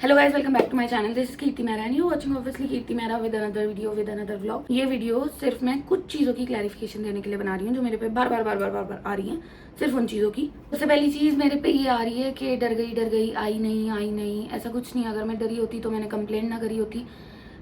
Hello guys, welcome back to my channel. This is Kirti Mehra and you watching obviously Kirti Mehra with another video with another vlog. ये video सिर्फ मैं कुछ चीज़ों की clarification देने के लिए बना रही हूँ जो मेरे पे बार बार आ रही हैं। सिर्फ उन चीज़ों की। सबसे पहली चीज़ मेरे पे ये आ रही है कि डर गई आई नहीं। ऐसा कुछ नहीं। अगर मैं डरी होती तो मैंने कंप्लेंट ना करी होती।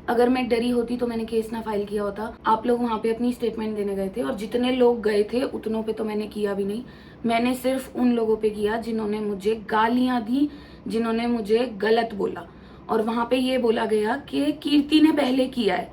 अगर मैं डरी होती तो मैंने केस ना फाइल किया होता। आप लोग वहाँ पे अपनी स्टेटमेंट देने गए थे और जितने लोग गए थे उतनों पे तो मैंने किया भी नहीं। मैंने सिर्फ उन लोगों पे किया जिन्होंने मुझे गालियाँ दी, जिन्होंने मुझे गलत बोला। और वहां पे ये बोला गया कि कीर्ति ने पहले किया है,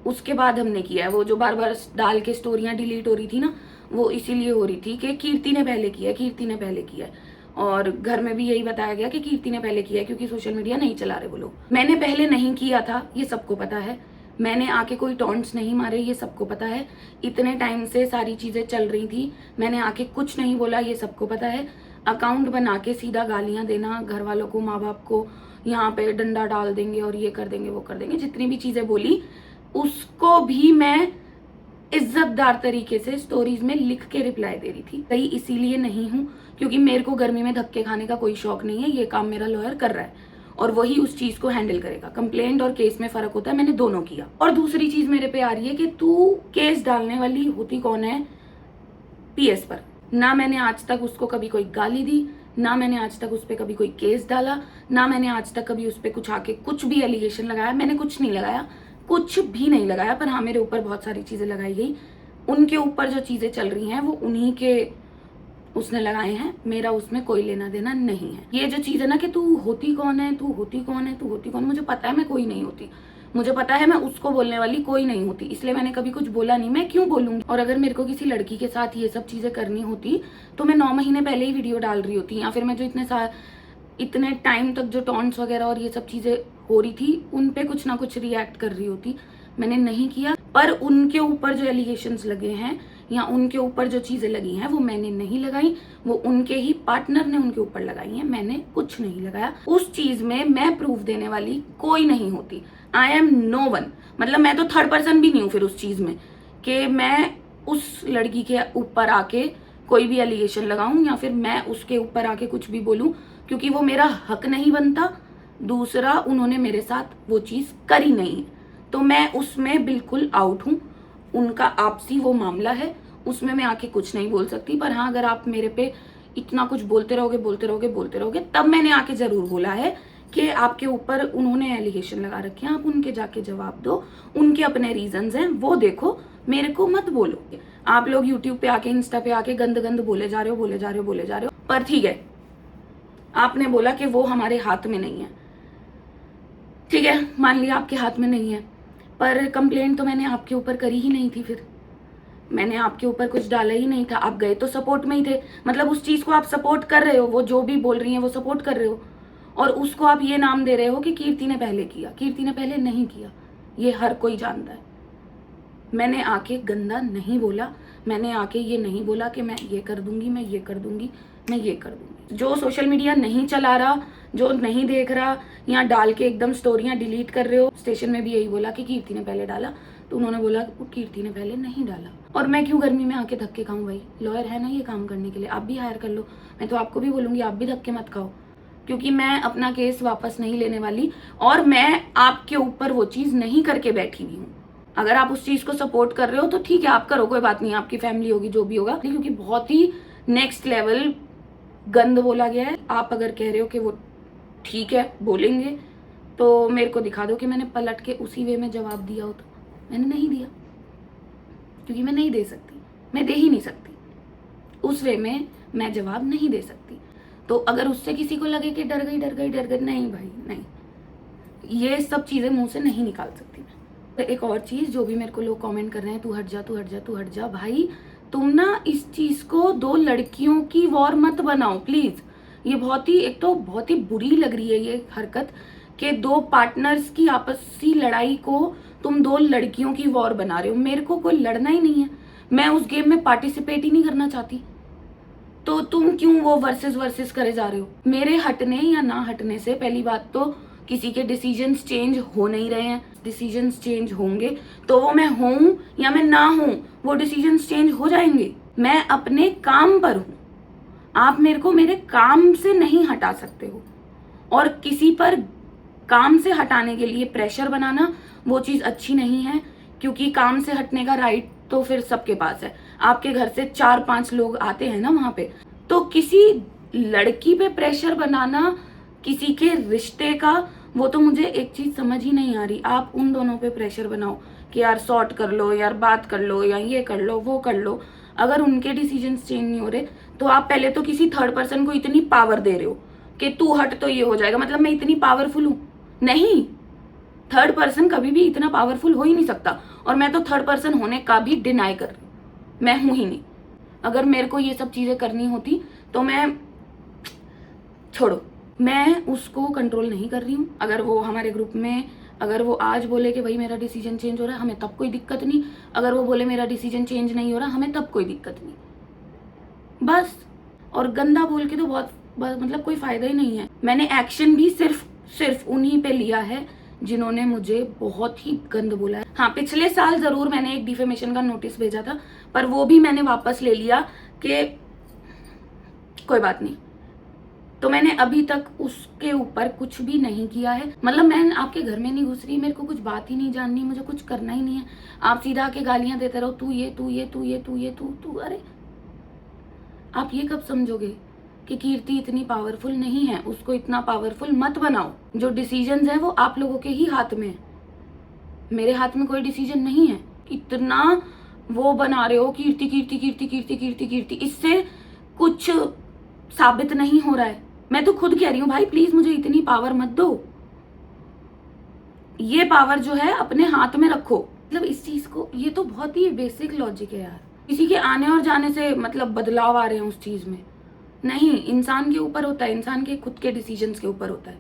उसके बाद हमने किया है। वो जो बार बार डाल के स्टोरियां डिलीट हो रही थी ना, वो इसीलिए हो रही थी कि कीर्ति ने पहले किया है, कीर्ति ने पहले किया है। और घर में भी यही बताया गया कि कीर्ति ने पहले किया है क्योंकि सोशल मीडिया नहीं चला रहे वो लोग। मैंने पहले नहीं किया था, ये सबको पता है। मैंने आके कोई टॉन्ट्स नहीं मारे, ये सबको पता है। इतने टाइम से सारी चीजें चल रही थी, मैंने आके कुछ नहीं बोला, ये सबको पता है। अकाउंट बना के सीधा गालियां देना घर वालों को, माँ बाप को, यहाँ पे डंडा डाल देंगे और ये कर देंगे वो कर देंगे, जितनी भी चीजें बोली उसको भी मैं इज्जतदार तरीके से स्टोरीज में लिख के रिप्लाई दे रही थी। सही इसीलिए नहीं हूँ क्योंकि मेरे को गर्मी में धक्के खाने का कोई शौक नहीं है। ये काम मेरा लॉयर कर रहा है और वही उस चीज को हैंडल करेगा। कंप्लेंट और केस में फर्क होता है, मैंने दोनों किया। और दूसरी चीज मेरे पे आ रही है कि तू केस डालने वाली होती कौन है पीएस पर। ना मैंने आज तक उसको कभी कोई गाली दी, ना मैंने आज तक उस पर कभी कोई केस डाला, ना मैंने आज तक कभी उस पर कुछ आके कुछ भी एलिगेशन लगाया। मैंने कुछ नहीं लगाया, कुछ भी नहीं लगाया। पर हाँ, मेरे ऊपर बहुत सारी चीजें लगाई गई। उनके ऊपर जो चीजें चल रही हैं वो उन्हीं के उसने लगाए हैं, मेरा उसमें कोई लेना देना नहीं है। ये जो चीज है ना कि तू होती कौन है, तू होती कौन है, तू होती कौन, मुझे पता है मैं कोई नहीं होती। मुझे पता है मैं उसको बोलने वाली कोई नहीं होती, इसलिए मैंने कभी कुछ बोला नहीं। मैं क्यों बोलूंगी? और अगर मेरे को किसी लड़की के साथ ये सब चीजें करनी होती तो मैं 9 महीने पहले ही वीडियो डाल रही होती, या फिर मैं जो इतने टाइम तक जो टॉन्ट्स वगैरह और ये सब चीजें हो रही थी उन पे कुछ ना कुछ रिएक्ट कर रही होती। मैंने नहीं किया। पर उनके ऊपर जो एलिगेशंस लगे हैं या उनके ऊपर जो चीजें लगी हैं वो मैंने नहीं लगाई, वो उनके ही पार्टनर ने उनके ऊपर लगाई हैं। मैंने कुछ नहीं लगाया। उस चीज में मैं प्रूफ देने वाली कोई नहीं होती। I am no one. मतलब मैं तो थर्ड पर्सन भी नहीं हूँ फिर उस चीज में कि मैं उस लड़की के ऊपर आके कोई भी एलिगेशन लगाऊं या फिर मैं उसके ऊपर आके कुछ भी बोलूं, क्योंकि वो मेरा हक नहीं बनता। दूसरा, उन्होंने मेरे साथ वो चीज करी नहीं, तो मैं उसमें बिल्कुल आउट हूं। उनका आपसी वो मामला है, उसमें मैं आके कुछ नहीं बोल सकती। पर हाँ, अगर आप मेरे पे इतना कुछ बोलते रहोगे तब मैंने आके जरूर बोला है कि आपके ऊपर उन्होंने एलिगेशन लगा रखे हैं, आप उनके जाके जवाब दो। उनके अपने रीजंस हैं, वो देखो, मेरे को मत बोलो। आप लोग यूट्यूब पे आके, इंस्टा पे आके गंद बोले जा रहे हो। पर ठीक है, आपने बोला कि वो हमारे हाथ में नहीं है। ठीक है, मान लिया आपके हाथ में नहीं है, पर कंप्लेंट तो मैंने आपके ऊपर करी ही नहीं थी। फिर मैंने आपके ऊपर कुछ डाला ही नहीं था। आप गए तो सपोर्ट में ही थे। मतलब उस चीज को आप सपोर्ट कर रहे हो, वो जो भी बोल रही है वो सपोर्ट कर रहे हो, और उसको आप ये नाम दे रहे हो कि कीर्ति ने पहले किया। कीर्ति ने पहले नहीं किया, ये हर कोई जानता है। मैंने आके गंदा नहीं बोला, मैंने आके ये नहीं बोला कि मैं ये कर दूंगी, मैं ये कर दूंगी, मैं ये कर दूंगी। जो सोशल मीडिया नहीं चला रहा, जो नहीं देख रहा, या डाल के एकदम स्टोरियां डिलीट कर रहे हो। स्टेशन में भी यही बोला कि कीर्ति ने पहले डाला, तो उन्होंने बोला कीर्ति ने पहले नहीं डाला। और मैं क्यों गर्मी में आके धक्के खाऊं? भाई लॉयर है ना ये काम करने के लिए, आप भी हायर कर लो। मैं तो आपको भी बोलूंगी आप भी धक्के मत खाओ, क्योंकि मैं अपना केस वापस नहीं लेने वाली और मैं आपके ऊपर वो चीज नहीं करके बैठी हुई हूँ। अगर आप उस चीज को सपोर्ट कर रहे हो तो ठीक है, आप करो, कोई बात नहीं, आपकी फैमिली होगी, जो भी होगा। क्योंकि बहुत ही नेक्स्ट लेवल गंद बोला गया है। आप अगर कह रहे हो कि वो ठीक है बोलेंगे, तो मेरे को दिखा दो कि मैंने पलट के उसी वे में जवाब दिया हो। तो मैंने नहीं दिया, क्योंकि मैं नहीं दे सकती, मैं दे ही नहीं सकती। उस वे में मैं जवाब नहीं दे सकती। तो अगर उससे किसी को लगे कि डर गई, नहीं भाई नहीं, ये सब चीजें मुंह से नहीं निकाल सकती मैं। तो एक और चीज, जो भी मेरे को लोग कमेंट कर रहे हैं, तू हट जा। भाई तुम ना इस चीज को 2 लड़कियों की वॉर मत बनाओ प्लीज। ये एक तो बहुत ही बुरी लग रही है ये हरकत कि 2 पार्टनर्स की आपसी लड़ाई को तुम 2 लड़कियों की वॉर बना रहे हो। मेरे को कोई लड़ना ही नहीं है, मैं उस गेम में पार्टिसिपेट ही नहीं करना चाहती, तो तुम क्यों वो वर्सेस करे जा रहे हो? मेरे हटने या ना हटने से पहली बात तो किसी के डिसीजंस चेंज हो नहीं रहे हैं। डिसीजंस चेंज होंगे तो वो मैं हूं या मैं ना हूं, वो डिसीजंस चेंज हो जाएंगे। मैं अपने काम पर हूं, आप मेरे को मेरे काम से नहीं हटा सकते हो। और किसी पर काम से हटाने के लिए प्रेशर बनाना वो चीज़ अच्छी नहीं है, क्योंकि काम से हटने का राइट तो फिर सबके पास है। आपके घर से 4-5 लोग आते हैं ना वहाँ पे, तो किसी लड़की पे प्रेशर बनाना किसी के रिश्ते का, वो तो मुझे एक चीज़ समझ ही नहीं आ रही। आप उन दोनों पे प्रेशर बनाओ कि यार सॉर्ट कर लो, यार बात कर लो, या ये कर लो, वो कर लो। अगर उनके डिसीजंस चेंज नहीं हो रहे तो आप पहले तो किसी थर्ड पर्सन को इतनी पावर दे रहे हो कि तू हट तो ये हो जाएगा, मतलब मैं इतनी पावरफुल हूँ? नहीं, थर्ड पर्सन कभी भी इतना पावरफुल हो ही नहीं सकता, और मैं तो थर्ड पर्सन होने का भी डिनाई कर रही हूँ, मैं हूं ही नहीं। अगर मेरे को ये सब चीजें करनी होती तो मैं, छोड़ो, मैं उसको कंट्रोल नहीं कर रही हूँ। अगर वो हमारे ग्रुप में, अगर वो आज बोले कि भाई मेरा डिसीजन चेंज हो रहा है, हमें तब कोई दिक्कत नहीं। अगर वो बोले मेरा डिसीजन चेंज नहीं हो रहा, हमें तब कोई दिक्कत नहीं, बस। और गंदा बोल के तो बहुत मतलब कोई फायदा ही नहीं है। मैंने एक्शन भी सिर्फ उन्हीं पे लिया है जिन्होंने मुझे बहुत ही गंद बोला है। हाँ, पिछले साल जरूर मैंने एक डिफेमेशन का नोटिस भेजा था, पर वो भी मैंने वापस ले लिया कि कोई बात नहीं। तो मैंने अभी तक उसके ऊपर कुछ भी नहीं किया है। मतलब मैं आपके घर में नहीं घुस रही, मेरे को कुछ बात ही नहीं जाननी, मुझे कुछ करना ही नहीं है। आप सीधा आके गालियां देते रहो, तू ये तू ये तू ये तू ये तू। अरे आप ये कब समझोगे कि कीर्ति इतनी पावरफुल नहीं है? उसको इतना पावरफुल मत बनाओ। जो डिसीजंस है वो आप लोगों के ही हाथ में है, मेरे हाथ में कोई डिसीजन नहीं है। इतना वो बना रहे हो कीर्ति कीर्ति कीर्ति कीर्ति कीर्ति कीर्ति, इससे कुछ साबित नहीं हो रहा है। मैं तो खुद कह रही हूँ भाई प्लीज मुझे इतनी पावर मत दो, ये पावर जो है अपने हाथ में रखो। मतलब इस चीज को, ये तो बहुत ही बेसिक लॉजिक है यार। किसी के आने और जाने से मतलब बदलाव आ रहे हैं उस चीज में नहीं, इंसान के ऊपर होता है, इंसान के खुद के डिसीजंस के ऊपर होता है।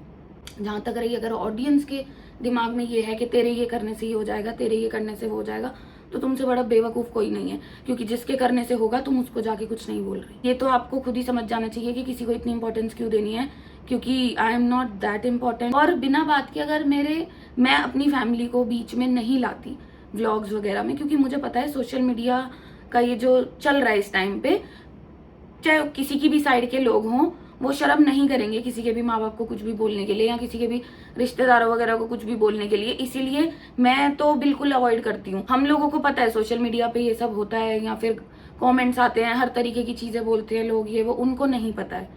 जहां तक रही अगर ऑडियंस के दिमाग में ये है कि तेरे ये करने से ये हो जाएगा, तेरे ये करने से वो हो जाएगा, तो तुमसे बड़ा बेवकूफ कोई नहीं है, क्योंकि जिसके करने से होगा तुम उसको जाके कुछ नहीं बोल रहे। ये तो आपको खुद ही समझ जाना चाहिए कि किसी को इतनी इंपॉर्टेंस क्यों देनी है, क्योंकि I am not that important. और बिना बात के अगर मैं अपनी फैमिली को बीच में नहीं लाती व्लॉग्स वगैरह में, क्योंकि मुझे पता है सोशल मीडिया का ये जो चल रहा है इस टाइम पे, चाहे किसी की भी साइड के लोग हों, वो शर्म नहीं करेंगे किसी के भी माँ बाप को कुछ भी बोलने के लिए, या किसी के भी रिश्तेदारों वगैरह को कुछ भी बोलने के लिए। इसीलिए मैं तो बिल्कुल अवॉइड करती हूँ। हम लोगों को पता है सोशल मीडिया पे ये सब होता है, या फिर कमेंट्स आते हैं, हर तरीके की चीजें बोलते हैं लोग, ये वो, उनको नहीं पता है।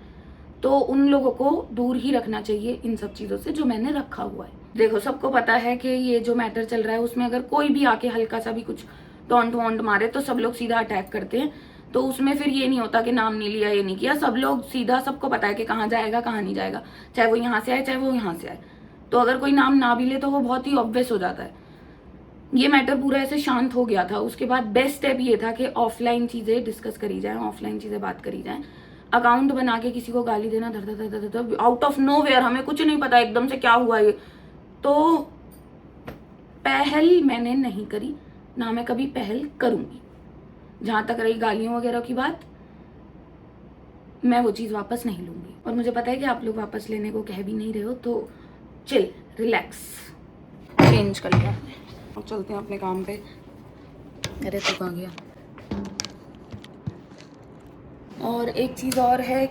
तो उन लोगों को दूर ही रखना चाहिए इन सब चीजों से, जो मैंने रखा हुआ है। देखो, सबको पता है कि ये जो मैटर चल रहा है उसमें अगर कोई भी आके हल्का सा भी कुछ टॉन्ट वॉन्ट मारे तो सब लोग सीधा अटैक करते हैं। तो उसमें फिर ये नहीं होता कि नाम नहीं लिया, ये नहीं किया, सब लोग सीधा, सबको पता है कि कहाँ जाएगा कहाँ नहीं जाएगा, चाहे वो यहाँ से आए चाहे वो यहाँ से आए। तो अगर कोई नाम ना भी ले तो वो बहुत ही ऑब्वियस हो जाता है। ये मैटर पूरा ऐसे शांत हो गया था। उसके बाद बेस्ट स्टेप ये था कि ऑफलाइन चीजें डिस्कस करी जाए, ऑफलाइन चीजें बात करी जाए। अकाउंट बना के किसी को गाली देना धर धर धर धर आउट ऑफ नो वेयर, हमें कुछ नहीं पता एकदम से क्या हुआ ये, तो पहल मैंने नहीं करी, ना मैं कभी पहल करूंगी। जहां तक रही गालियों वगैरह की बात, मैं वो चीज वापस नहीं लूंगी, और मुझे पता है कि आप लोग वापस लेने को कह भी नहीं रहे हो, तो चिल, रिलैक्स, चेंज कर लिया हमने, अब चलते हैं अपने काम पे। अरे तो कहाँ गया? और एक चीज़ और है,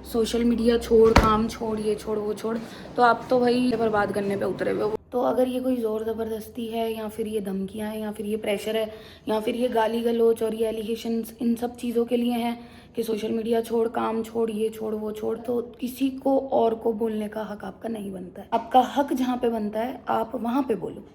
सोशल मीडिया छोड़, काम छोड़, ये छोड़ वो छोड़, तो आप तो भाई बर्बाद करने पे उतरे हुए हो। तो अगर ये कोई ज़ोर ज़बरदस्ती है, या फिर ये धमकियाँ हैं, या फिर ये प्रेशर है, या फिर ये गाली गलोच और ये एलिगेशंस इन सब चीज़ों के लिए हैं कि सोशल मीडिया छोड़, काम छोड़, ये छोड़ वो छोड़, तो किसी को और को बोलने का हक आपका नहीं बनता है। आपका हक जहाँ पे बनता है आप वहाँ पे बोलो।